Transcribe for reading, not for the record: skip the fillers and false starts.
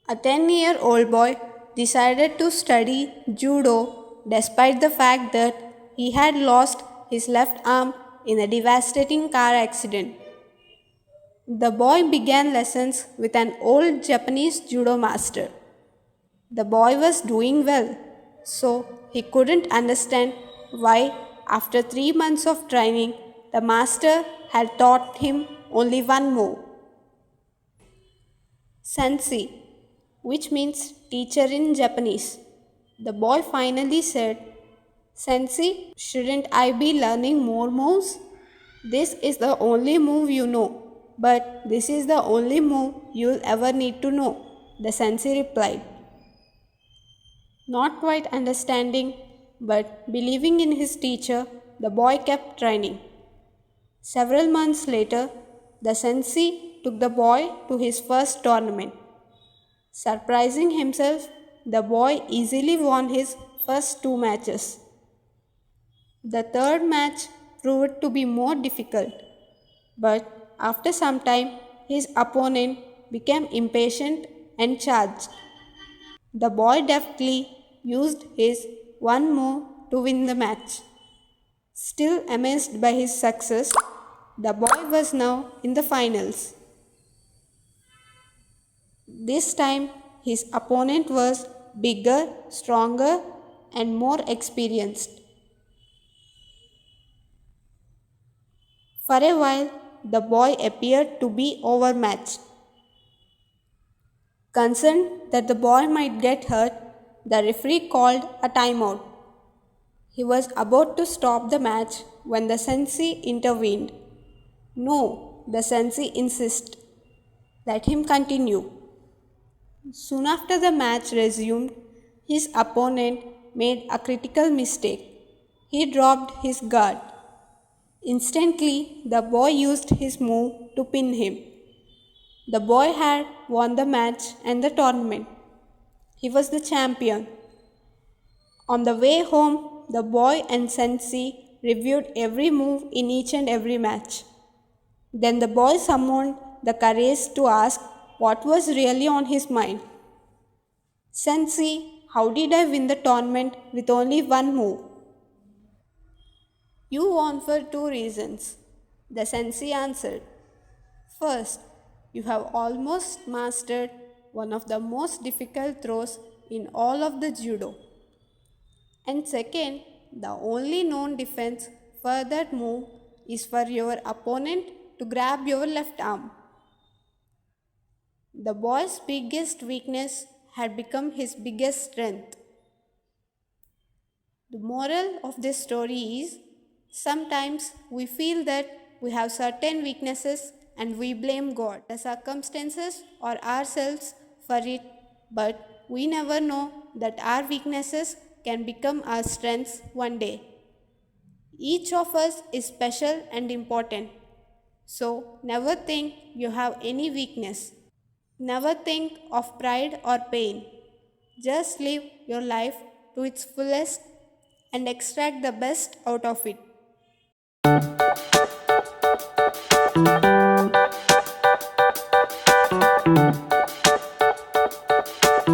A 10-year-old boy decided to study judo despite the fact that he had lost his left arm in a devastating car accident. The boy began lessons with an old Japanese judo master. The boy was doing well, so he couldn't understand why, after 3 months of training, the master had taught him only one move, sensei, which means teacher in Japanese. The boy finally said, Sensei, shouldn't I be learning more moves? This is the only move you know, but this is the only move you'll ever need to know, the sensei replied. Not quite understanding, but believing in his teacher, the boy kept training. Several months later, the sensei took the boy to his first tournament. Surprising himself, the boy easily won his first two matches. The third match proved to be more difficult, but after some time, his opponent became impatient and charged. The boy deftly used his one move to win the match. Still amazed by his success, the boy was now in the finals. This time, his opponent was bigger, stronger, and more experienced. For a while, the boy appeared to be overmatched. Concerned that the boy might get hurt, the referee called a timeout. He was about to stop the match when the sensei intervened. No, the sensei insisted. Let him continue. Soon after the match resumed, his opponent made a critical mistake. He dropped his guard. Instantly, the boy used his move to pin him. The boy had won the match and the tournament. He was the champion. On the way home, the boy and sensei reviewed every move in each and every match. Then the boy summoned the courage to ask what was really on his mind. Sensei, how did I win the tournament with only one move? You won for two reasons, the sensei answered. First, you have almost mastered one of the most difficult throws in all of the judo. And second, the only known defense for that move is for your opponent to grab your left arm. The boy's biggest weakness had become his biggest strength. The moral of this story is sometimes we feel that we have certain weaknesses and we blame God, the circumstances, or ourselves for it, but we never know that our weaknesses can become our strengths one day. Each of us is special and important, so never think you have any weakness. Never think of pride or pain. Just live your life to its fullest and extract the best out of it.